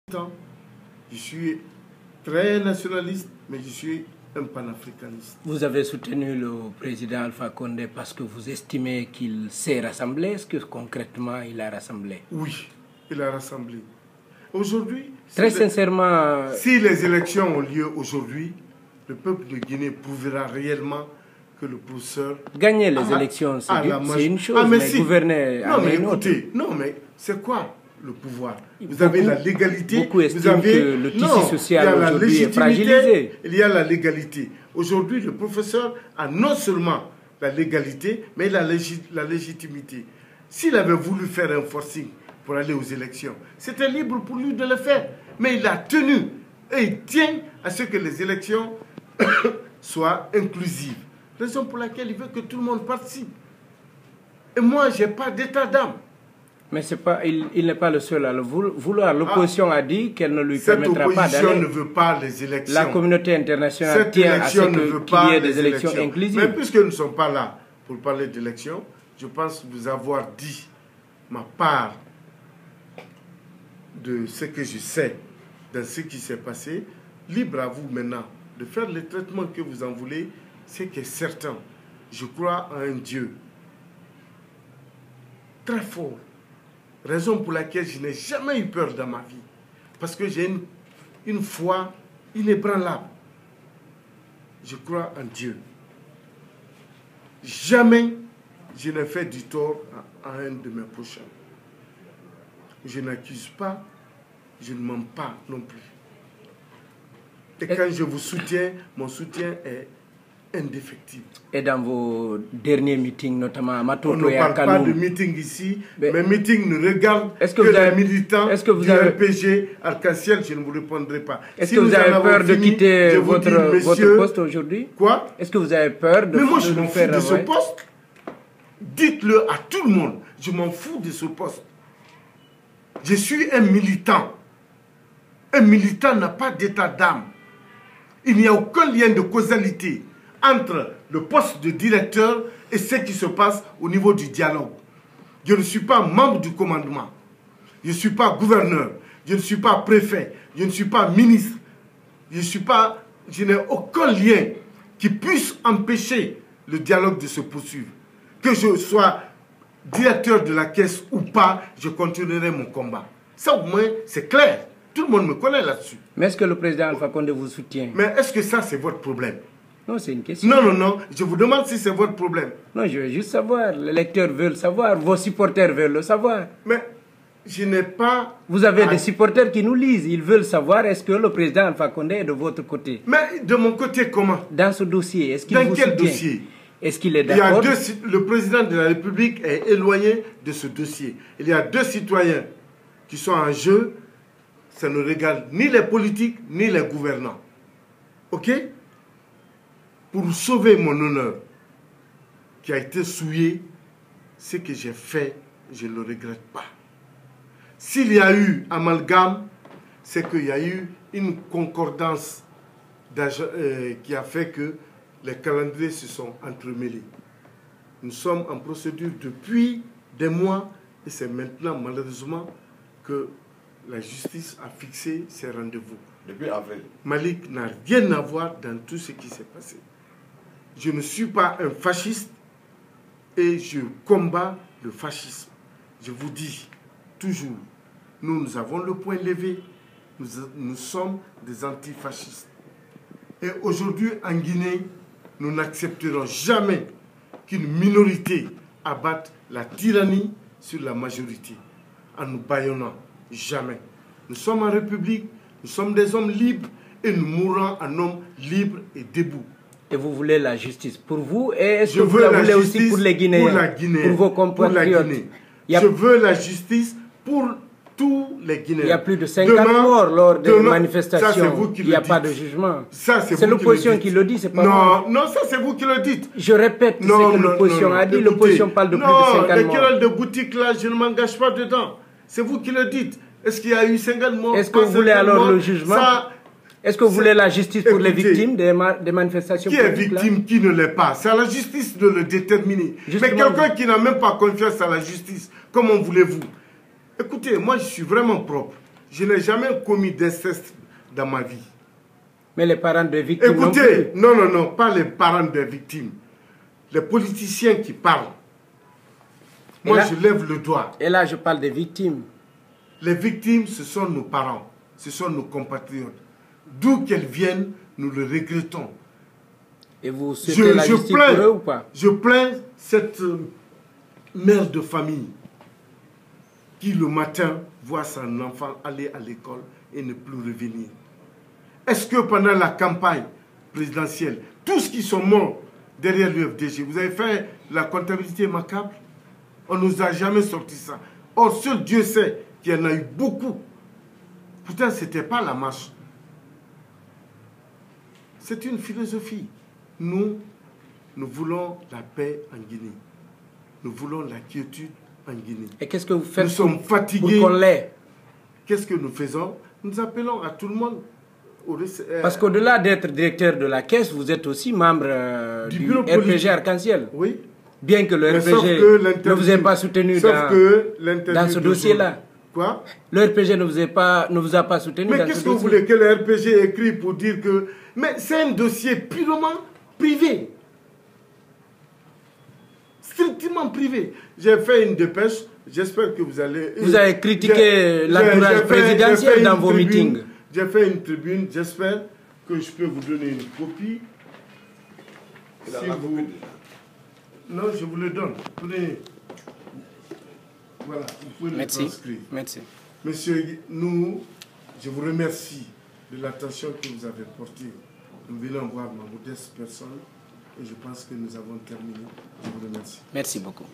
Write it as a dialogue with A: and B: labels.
A: temps, je suis très nationaliste, mais je suis un panafricaniste.
B: Vous avez soutenu le président Alpha Condé parce que vous estimez qu'il s'est rassemblé. Est-ce que concrètement il a rassemblé?
A: Oui, il a rassemblé. Aujourd'hui,
B: très sincèrement,
A: si les élections ont lieu aujourd'hui, le peuple de Guinée prouvera réellement que le professeur...
B: Gagner les élections, c'est une chose, mais si. Gouverner...
A: Non, mais écoutez, non, mais c'est quoi le pouvoir? Vous avez la légalité.
B: Beaucoup estiment que le tissu social aujourd'hui est fragilisé.
A: Il y a la légalité. Aujourd'hui, le professeur a non seulement la légalité, mais il a la légitimité. S'il avait voulu faire un forcing pour aller aux élections, c'était libre pour lui de le faire. Mais il a tenu et il tient à ce que les élections soient inclusives. Raison pour laquelle il veut que tout le monde participe. Et moi, je n'ai pas d'état d'âme.
B: Mais pas, il n'est pas le seul à le vouloir. L'opposition a dit qu'elle ne lui permettra pas d'aller.
A: Cette opposition ne veut pas les élections.
B: La communauté internationale tient à ce qu'il y ait des élections inclusives.
A: Mais puisque nous ne sommes pas là pour parler d'élections, je pense vous avoir dit ma part de ce que je sais, dans ce qui s'est passé. Libre à vous maintenant de faire le traitement que vous en voulez. C'est que certain, je crois en un Dieu très fort. Raison pour laquelle je n'ai jamais eu peur dans ma vie. Parce que j'ai une foi inébranlable. Je crois en Dieu. Jamais je n'ai fait du tort à un de mes prochains. Je n'accuse pas, je ne mens pas non plus. Et quand je vous soutiens, mon soutien est indéfectible.
B: Et dans vos derniers meetings, notamment à Matoto
A: et à Kaloum, on ne parle pas de meetings ici. Mes meetings ne regardent que les militants du RPG Arc-en-Ciel. Je ne vous répondrai pas.
B: Est-ce que vous avez peur de quitter votre poste aujourd'hui?
A: Quoi?
B: Est-ce que vous avez peur de...
A: Mais moi, je m'en fous de ce poste. Dites-le à tout le monde. Je m'en fous de ce poste. Je suis un militant. Un militant n'a pas d'état d'âme. Il n'y a aucun lien de causalité entre le poste de directeur et ce qui se passe au niveau du dialogue. Je ne suis pas membre du commandement. Je ne suis pas gouverneur. Je ne suis pas préfet. Je ne suis pas ministre. Je n'ai aucun lien qui puisse empêcher le dialogue de se poursuivre. Que je sois directeur de la caisse ou pas, je continuerai mon combat. Ça au moins, c'est clair. Tout le monde me connaît là-dessus.
B: Mais est-ce que le président Alpha Condé vous soutient?
A: Mais est-ce que ça, c'est votre problème?
B: Non, c'est une question.
A: Non, non, non. Je vous demande si c'est votre problème.
B: Non, je veux juste savoir. Les lecteurs veulent savoir. Vos supporters veulent le savoir.
A: Mais je n'ai pas...
B: Vous avez des supporters qui nous lisent. Ils veulent savoir est-ce que le président Alpha Condé est de votre côté.
A: Mais de mon côté, comment?
B: Dans ce dossier, est-ce qu'il vous soutient? Dans quel dossier? Est-ce qu'il est d'accord?
A: Le président de la République est éloigné de ce dossier. Il y a deux citoyens qui sont en jeu. Ça ne regarde ni les politiques, ni les gouvernants. OK? Pour sauver mon honneur, qui a été souillé, ce que j'ai fait, je ne le regrette pas. S'il y a eu amalgame, c'est qu'il y a eu une concordance qui a fait que les calendriers se sont entremêlés. Nous sommes en procédure depuis des mois et c'est maintenant malheureusement que la justice a fixé ses rendez-vous.
C: Depuis avril.
A: Malik n'a rien à voir dans tout ce qui s'est passé. Je ne suis pas un fasciste et je combats le fascisme. Je vous dis toujours, nous avons le point levé, nous sommes des antifascistes. Et aujourd'hui, en Guinée, nous n'accepterons jamais qu'une minorité abatte la tyrannie sur la majorité en nous bâillonnant. Jamais. Nous sommes en République, nous sommes des hommes libres et nous mourrons en hommes libres et debout.
B: Et vous voulez la justice pour vous et est-ce que vous la voulez aussi pour les Guinéens,
A: pour la Guinée,
B: pour vos compatriotes?
A: Je veux la justice pour tous les Guinéens.
B: Il y a plus de 50 morts lors des manifestations. Il n'y a pas de jugement. C'est l'opposition qui le dit, c'est pas moi.
A: Non, ça c'est vous qui le dites.
B: Je répète ce que l'opposition a dit. L'opposition parle de plus de 50 morts.
A: Les querelles de boutique là, je ne m'engage pas dedans. C'est vous qui le dites. Est-ce qu'il y a eu 50 morts?
B: Est-ce que vous voulez alors le jugement? Est-ce que vous voulez la justice pour les victimes des manifestations
A: politiques? Qui est victime, qui ne l'est pas? C'est à la justice de le déterminer. Mais quelqu'un qui n'a même pas confiance à la justice, comment voulez-vous? Écoutez, moi je suis vraiment propre. Je n'ai jamais commis d'inceste dans ma vie.
B: Mais les parents des victimes...
A: Écoutez, non, pas les parents des victimes. Les politiciens qui parlent. Moi, je lève le doigt.
B: Et là, je parle des victimes.
A: Les victimes, ce sont nos parents, ce sont nos compatriotes. D'où qu'elles viennent, nous le regrettons.
B: Et vous souhaitez la justice pour eux ou pas?
A: Je plains cette mère de famille qui, le matin, voit son enfant aller à l'école et ne plus revenir. Est-ce que pendant la campagne présidentielle, tous qui sont morts derrière l'UFDG, vous avez fait la comptabilité macabre? On ne nous a jamais sorti ça. Or, seul Dieu sait qu'il y en a eu beaucoup. Pourtant, ce n'était pas la marche. C'est une philosophie. Nous voulons la paix en Guinée. Nous voulons la quiétude en Guinée.
B: Et qu'est-ce que vous faites
A: nous sommes fatigués.
B: pour qu'on l'ait?
A: Qu'est-ce que nous faisons? Nous appelons à tout le monde.
B: Parce qu'au-delà d'être directeur de la caisse, vous êtes aussi membre du RPG Arc-en-Ciel.
A: Oui.
B: Bien que le RPG ne vous ait pas soutenu dans ce dossier-là.
A: Quoi?
B: Le RPG ne vous a pas soutenu dans ce dossier.
A: Mais qu'est-ce que vous voulez que le RPG écrit pour dire que... Mais c'est un dossier purement privé. Strictement privé. J'ai fait une dépêche. J'espère que vous allez...
B: Vous avez critiqué l'entourage présidentiel dans vos meetings.
A: J'ai fait une tribune. J'espère que je peux vous donner une copie. Non, je vous le donne. Prenez. Voilà, vous pouvez le transcrire.
B: Merci.
A: Monsieur, je vous remercie de l'attention que vous avez portée. Nous venons voir ma modeste personne et je pense que nous avons terminé. Je vous remercie.
B: Merci beaucoup.